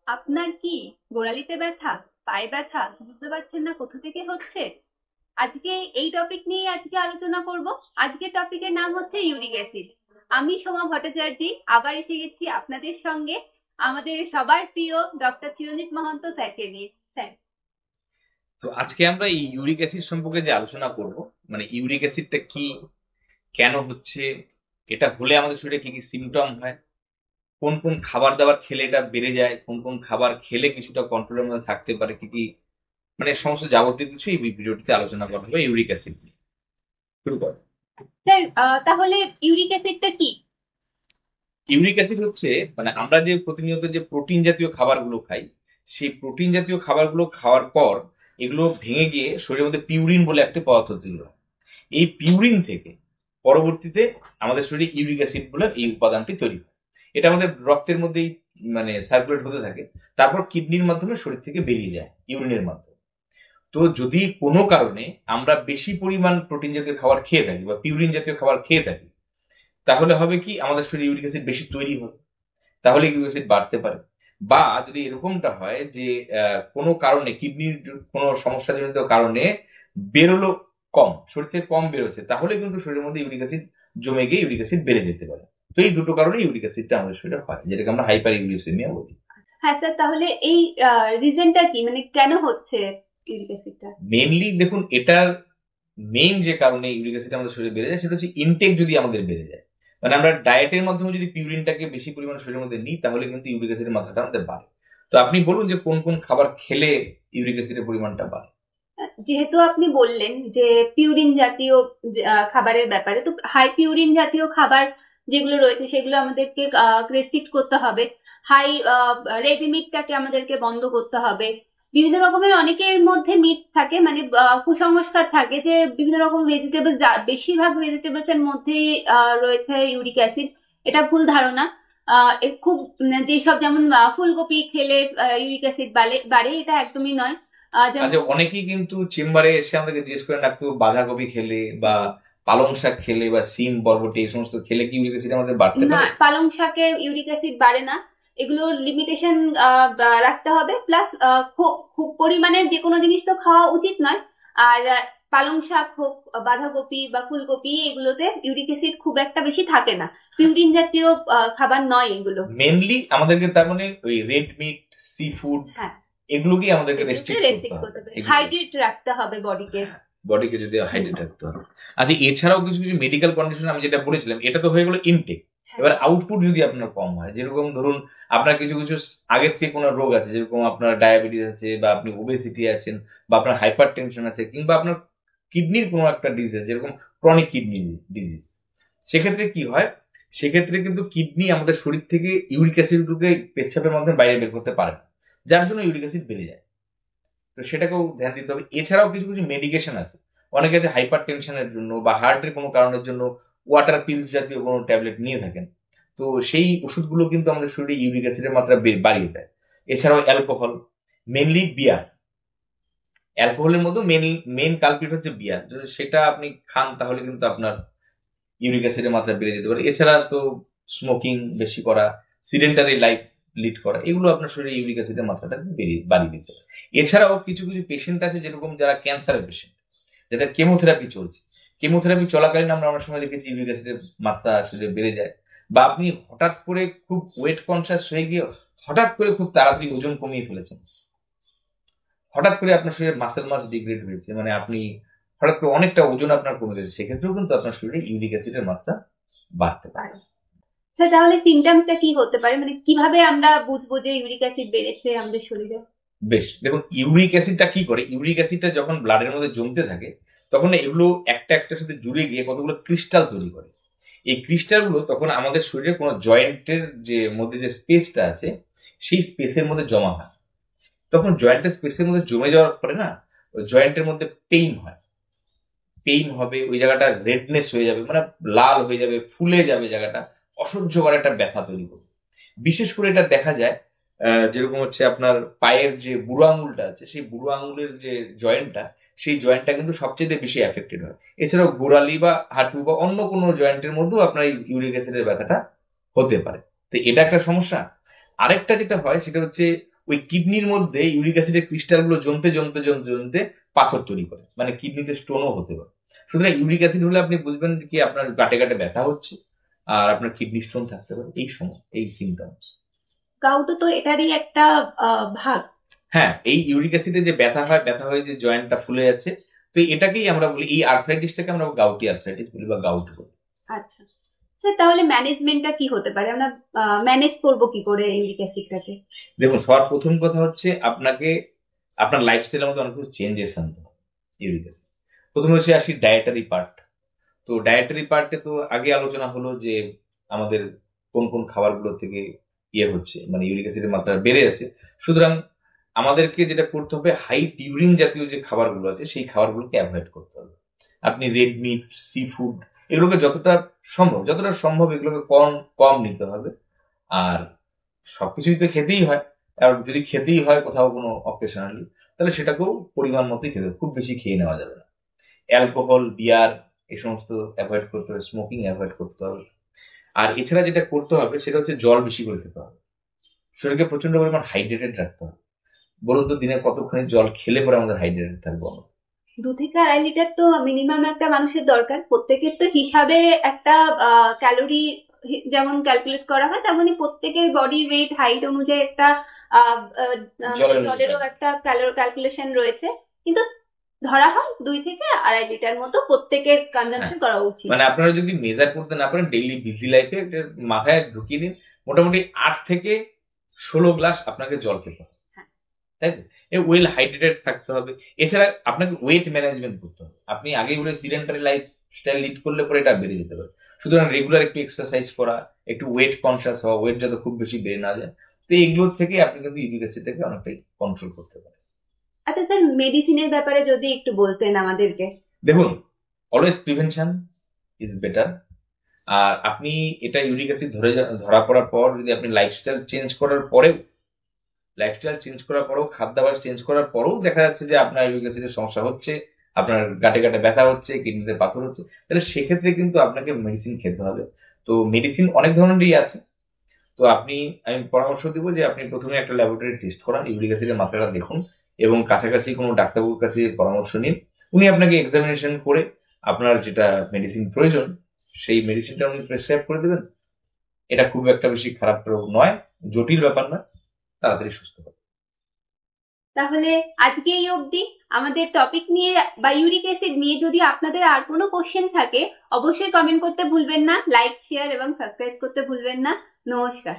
আপনার কি গোড়ালিতে ব্যথা, পায়ে ব্যথা, বুঝতে পারছেন না কোথা থেকে হচ্ছে? আজকে এই টপিক নিয়ে আজকে আলোচনা করব। আজকে টপিকের নাম হচ্ছে ইউরিক অ্যাসিড। আমি সোমা ভট্টাচার্য আবার এসে গেছি আপনাদের সঙ্গে আমাদের সবার প্রিয় ডক্টর চিরঞ্জিত মহন্ত স্যারকে নিয়ে। স্যার, তো আজকে আমরা এই ইউরিক অ্যাসিড সম্পর্কে যে আলোচনা করব, মানে ইউরিক অ্যাসিডটা কি, কেন হচ্ছে, এটা হলে আমাদের শরীরে কি কি সিমটম হয়, কোন কোন খাবার দাবার খেলে এটা বেড়ে যায়, কোন কোন খাবার খেলে কিছুটা কন্ট্রোলের মধ্যে থাকতে পারে, কি কি মানে সমস্ত যাবতীয় কিছু এই ভিডিওটিতে আলোচনা করা হবে ইউরিক অ্যাসিড নিয়ে। শুরু কর। স্যার, তাহলে ইউরিক অ্যাসিডটা কি? ইউরিক অ্যাসিড হচ্ছে মানে আমরা যে প্রতিনিয়ত যে প্রোটিন জাতীয় খাবারগুলো খাই, সেই প্রোটিন জাতীয় খাবারগুলো খাওয়ার পর এগুলো ভেঙে গিয়ে শরীরের মধ্যে পিউরিন বলে একটা পদার্থ তৈরি হয়। এই পিউরিন থেকে পরবর্তীতে আমাদের শরীরে ইউরিক অ্যাসিড বলে এই উপাদানটি তৈরি হয়। এটা আমাদের রক্তের মধ্যেই মানে সার্কুলেট হতে থাকে, তারপর কিডনির মাধ্যমে শরীর থেকে বেরিয়ে যায় ইউরিনের মাধ্যমে। তো যদি কোনো কারণে আমরা বেশি পরিমাণ প্রোটিন জাতীয় খাবার খেয়ে থাকি বা পিউরিন জাতীয় খাবার খেয়ে থাকি, তাহলে হবে কি আমাদের শরীরে ইউরিক অ্যাসিড বেশি তৈরি হবে, তাহলে ইউরিক অ্যাসিড বাড়তে পারে। বা যদি এরকমটা হয় যে কোনো কারণে কিডনির কোনো সমস্যাজনিত কারণে বেরোলো কম, শরীর থেকে কম বেরোচ্ছে, তাহলে কিন্তু শরীরের মধ্যে ইউরিক অ্যাসিড জমে গিয়ে ইউরিক অ্যাসিড বেড়ে যেতে পারে। তো এই দুটো কারণে ইউরিক অ্যাসিডটা আমাদের শরীরে হয়, যেটাকে আমরা হাইপার ইউরিসেমিয়া বলি। হ্যাঁ স্যার, তাহলে এই রিজনটা কি, মানে কেন হচ্ছে ইউরিক অ্যাসিডটা? মেনলি দেখুন, এটার মেইন যে কারণে ইউরিক অ্যাসিড আমাদের শরীরে বেড়ে যায় সেটা হচ্ছে ইনটেক যদি আমাদের বেড়ে যায়। মানে আমরা ডায়েটের মাধ্যমে যদি পিউরিনটাকে বেশি পরিমাণে শরীরের মধ্যে নিই, তাহলে কিন্তু ইউরিক অ্যাসিডের মাত্রাটা আমাদের বাড়ে। তো আপনি বলুন যে কোন কোন খাবার খেলে ইউরিক অ্যাসিডের পরিমাণটা বাড়ে। যেহেতু আপনি বললেন যে পিউরিন জাতীয় খাবারের ব্যাপারে, তো হাই পিউরিন জাতীয় খাবার যেগুলো রয়েছে সেগুলো আমাদেরকে রেস্ট্রিক্ট করতে হবে। হাই রেডি মিটটাকে আমাদেরকে বন্ধ করতে হবে। বিভিন্ন রকমের অনেকের মধ্যে মিট থাকে, মানে কুসংস্কার থাকে যে বিভিন্ন রকম ভেজিটেবলস, বেশিরভাগ ভেজিটেবলস এর মধ্যেই রয়েছে ইউরিক অ্যাসিড। এটা ভুল ধারণা। খুব যেসব, যেমন ফুলকপি খেলে ইউরিক অ্যাসিড বাড়ে বাড়ে, এটা একদমই নয়। যেমন আচ্ছা, অনেকেই কিন্তু চেম্বারে এসে আমাদেরকে জিজ্ঞেস করেন, ডাক্তার বাঁধাকপি খেলে বা পালং শাক খেলে বা সিম বরবটি এই সমস্ত খেলে কি ইউরিক অ্যাসিড আমাদের বাড়তে না, পারে? পালং শাকে ইউরিক অ্যাসিড বাড়ে না। এগুলো লিমিটেশন রাখতে হবে। প্লাস খুব খুব পরিমাণে যে কোনো জিনিস তো খাওয়া উচিত নয়। আর পালং শাক হোক, বাঁধাকপি বা ফুলকপি, এগুলোতে ইউরিক অ্যাসিড খুব একটা বেশি থাকে না। পিউরিন জাতীয় খাবার নয় এগুলো। মেনলি আমাদেরকে তার মানে ওই রেড মিট, সি ফুড, হ্যাঁ, এগুলোকে আমাদেরকে এগুলোকে রেস্ট্রিক্ট করতে রেস্ট্রিক্ট হবে। করতে হবে, এগুলো হাইড্রেট রাখতে হবে বডিকে। বডিকে যদি হাইড্রেট রাখতে হবে। আচ্ছা, এছাড়াও কিছু কিছু মেডিকেল কন্ডিশন আমি যেটা বলেছিলাম, এটা তো হয়ে গেলো ইনটেক। হ্যাঁ। এবার আউটপুট যদি আপনার কম হয়, যেরকম ধরুন আপনার কিছু কিছু আগের থেকে কোনো রোগ আছে, যেরকম আপনার ডায়াবেটিস আছে বা আপনি ওবেসিটি আছেন বা আপনার হাইপার টেনশন আছে, কিংবা আপনার কিডনির কোনো একটা ডিজিজ আছে, যেরকম ক্রনিক কিডনি ডিজিজ, সেক্ষেত্রে কি হয়, সেক্ষেত্রে কিন্তু কিডনি আমাদের শরীর থেকে ইউরিক অ্যাসিডগুলোকে পেচ্ছাপের মাধ্যমে বাইরে বের করতে পারে না, যার জন্য ইউরিক অ্যাসিড বেড়ে যায়। তো সেটাকেও ধ্যান দিতে হবে। এছাড়াও কিছু কিছু মেডিকেশন আছে, অনেকে আছে হাইপার টেনশনের জন্য বা হার্টের কোনো কারণের জন্য ওয়াটার পিলস জাতীয় কোনো ট্যাবলেট নিয়ে থাকেন। তো সেই ওষুধগুলো কিন্তু আমাদের শরীরে ইউরিক অ্যাসিডের মাত্রা বাড়িয়ে দেয়। এছাড়াও অ্যালকোহল, মেনলি বিয়ার, অ্যালকোহলের মধ্যে মেন কালপ্রিট হচ্ছে বিয়ার। যদি সেটা আপনি খান তাহলে কিন্তু আপনার ইউরিক অ্যাসিডের মাত্রা বেড়ে যেতে পারে। এছাড়া তো স্মোকিং বেশি করা, সিডেন্টারি লাইফ লিড করা, এগুলো আপনার শরীরে ইউরিক অ্যাসিডের মাত্রাটা বাড়িয়ে দিতে পারে। এছাড়াও কিছু কিছু পেশেন্ট আছে, যেরকম যারা ক্যান্সারের পেশেন্ট, যাদের কেমোথেরাপি চলছে, কেমোথেরাপি চলাকালীন আমরা অনেক সময় দেখেছি ইউরিক অ্যাসিডের মাত্রা শরীরে বেড়ে যায়। বা আপনি হঠাৎ করে খুব ওয়েট কনসিয়াস হয়ে গিয়ে হঠাৎ করে খুব তাড়াতাড়ি ওজন কমিয়ে ফেলেছেন, হঠাৎ করে আপনার শরীরে মাসেল মাস ডিগ্রেড হয়েছে, মানে আপনি হঠাৎ করে অনেকটা ওজন আপনার কমে গেছে, সেক্ষেত্রেও কিন্তু আপনার শরীরে ইউরিক অ্যাসিডের মাত্রা বাড়তে পারে। স্যার, তাহলে সিমটমসটা কি হতে পারে, মানে কিভাবে আমরা বুঝবো যে ইউরিক অ্যাসিড বেড়েছে আমাদের শরীরে? বেশ, দেখুন ইউরিক অ্যাসিডটা কি করে, ইউরিক অ্যাসিডটা যখন ব্লাডের মধ্যে জমতে থাকে, তখন এগুলো একটা একটার সাথে জুড়ে গিয়ে কতগুলো ক্রিস্টাল তৈরি করে। এই ক্রিস্টালগুলো তখন আমাদের শরীরের কোনো জয়েন্টের যে মধ্যে যে স্পেসটা আছে, সেই স্পেসের মধ্যে জমা হয়। তখন জয়েন্টের স্পেসের মধ্যে জমে যাওয়ার পরে না, ওই জয়েন্টের মধ্যে পেইন হয়, পেইন হবে, ওই জায়গাটা রেডনেস হয়ে যাবে, মানে লাল হয়ে যাবে, ফুলে যাবে জায়গাটা, অসহ্যকর একটা ব্যথা তৈরি করবে। বিশেষ করে এটা দেখা যায় যেরকম হচ্ছে আপনার পায়ের যে বুড়ো আঙুলটা আছে, সেই বুড়ো আঙুলের যে জয়েন্টটা, সেই জয়েন্টটা কিন্তু সবচেয়ে বেশি এফেক্টেড হয়। এছাড়াও গোড়ালি বা হাঁটু বা অন্য কোনো জয়েন্টের মধ্যেও আপনার এই ইউরিক অ্যাসিডের ব্যথাটা হতে পারে। তো এটা একটা সমস্যা। আরেকটা যেটা হয় সেটা হচ্ছে ওই কিডনির মধ্যে ইউরিক অ্যাসিডের ক্রিস্টাল গুলো জমতে জমতে জমতে জমতে পাথর তৈরি করে, মানে কিডনিতে স্টোনও হতে পারে। সুতরাং ইউরিক অ্যাসিড হলে আপনি বুঝবেন কি আপনার গাটে গাটে ব্যথা হচ্ছে, আর আপনার কিডনি স্টোন থাকতে পারে, এই সময় এই সিমটমস। গাউটও তো এটারই একটা ভাগ। হ্যাঁ, এই ইউরিক অ্যাসিডে যে ব্যথা হয়, ব্যথা হয়ে যে জয়েন্টটা ফুলে যাচ্ছে, তো এটাকেই আমরা বলি, এই আর্থ্রাইটিসটাকে আমরা গাউটি আর্থ্রাইটিস বলি বা গাউট বলি। আচ্ছা স্যার, তাহলে ম্যানেজমেন্টটা কি হতে পারে? আমরা ম্যানেজ করব কি করে ইউরিক অ্যাসিডটাকে? দেখুন, সবার প্রথম কথা হচ্ছে আপনাকে আপনার লাইফস্টাইলের মধ্যে অনেক কিছু চেঞ্জেস আনতে হবে ইউরিক অ্যাসিড। প্রথমে হচ্ছে আসি ডায়েটারি পার্ট। তো ডায়েটারি পার্টে তো আগে আলোচনা হলো যে আমাদের কোন কোন খাবারগুলো থেকে হচ্ছে, মানে ইউরিক অ্যাসিডের মাত্রা বেড়ে যাচ্ছে। সুতরাং আমাদেরকে যেটা করতে হবে, হাই পিউরিন জাতীয় যে খাবারগুলো আছে সেই খাবারগুলোকে অ্যাভয়েড করতে হবে। আপনি রেড মিট, সি ফুড, এগুলোকে যতটা সম্ভব এগুলোকে কম কম নিতে হবে। আর সবকিছুই তো খেতেই হয়, আর যদি খেতেই হয় কোথাও কোনো অকেশনালি, তাহলে সেটাকেও পরিমাণ মতোই খেতে হবে, খুব বেশি খেয়ে নেওয়া যাবে না। অ্যালকোহল, বিয়ার, এই সমস্ত অ্যাভয়েড করতে হবে, স্মোকিং অ্যাভয়েড করতে হবে। আর এছাড়া যেটা করতে হবে সেটা হচ্ছে জল বেশি করে খেতে হবে, শরীরকে প্রচন্ড পরিমাণ হাইড্রেটেড রাখতে হবে। বলুন তো দিনে কতখানি জল খেলে পরে আমাদের হাইড্রেটেড থাকবো আমরা? 2 থেকে 2.5 লিটার তো মিনিমাম একটা মানুষের দরকার। প্রত্যেকের তো হিসাবে একটা ক্যালোরি যেমন ক্যালকুলেট করা হয়, তেমনি প্রত্যেকের বডি ওয়েট হাইট অনুযায়ী একটা জলের জলেরও একটা ক্যালকুলেশন রয়েছে। কিন্তু ধরা হয় 2 থেকে 2.5 লিটার মতো প্রত্যেকের হ্যাঁ, কনজাম্পশন করা উচিত। মানে আপনারা যদি মেজার করতে না পারেন, ডেইলি বিজি লাইফে মাথায় ঢুকিয়ে দিন, মোটামুটি 8 থেকে 16 গ্লাস আপনাকে জল খেতে হবে, হ্যাঁ। তাই তো? ওয়েল হাইড্রেটেড থাকতে হবে। এছাড়া আপনাকে ওয়েট ম্যানেজমেন্ট করতে হবে। আপনি আগেই বলে সিডেন্টারি লাইফ স্টাইল লিড করলে পরে এটা বেড়ে যেতে পারে। সুতরাং রেগুলার একটু এক্সারসাইজ করা, একটু ওয়েট কনসিয়াস হওয়া, ওয়েট যাতে খুব বেশি বেড়ে না যায়, তো এইগুলোর থেকে আপনি কিন্তু ইউরিক অ্যাসিডটাকে অনেকটাই কন্ট্রোল করতে পারেন। আচ্ছা স্যার, মেডিসিনের ব্যাপারে যদি একটু বলতেন আমাদেরকে। দেখুন, অলওয়েজ প্রিভেনশন ইজ বেটার। আর আপনি এটা ইউরিক অ্যাসিড ধরা পড়ার পর যদি আপনি লাইফস্টাইল চেঞ্জ করার পরেও খাদ্যাভ্যাস চেঞ্জ করার পরেও দেখা যাচ্ছে যে আপনার ইউরিক অ্যাসিডের সমস্যা হচ্ছে, আপনার গাটে গাটে ব্যথা হচ্ছে, কিডনিতে পাথর হচ্ছে, তাহলে সেক্ষেত্রে কিন্তু আপনাকে মেডিসিন খেতে হবে। তো মেডিসিন অনেক ধরনেরই আছে। তো আমি পরামর্শ দিব যে আপনি প্রথমে একটা ল্যাবরেটরি টেস্ট করান, ইউরিক অ্যাসিডের মাত্রাটা দেখুন, এবং কাছাকাছি কোনো ডাক্তারবাবুর কাছে পরামর্শ নিন। উনি আপনাকে এক্সামিনেশন করে আপনার যেটা মেডিসিন প্রয়োজন সেই মেডিসিনটা উনি প্রেসক্রাইব করে দেবেন। এটা খুব একটা বেশি খারাপ রোগ নয়, জটিল ব্যাপার নয়, তাড়াতাড়ি সুস্থ হবে। তাহলে আজকে এই অবধি। আমাদের টপিক নিয়ে বা ইউরিক অ্যাসিড নিয়ে যদি আপনাদের আর কোনো কোশ্চেন থাকে, অবশ্যই কমেন্ট করতে ভুলবেন না, লাইক শেয়ার এবং সাবস্ক্রাইব করতে ভুলবেন না। নমস্কার।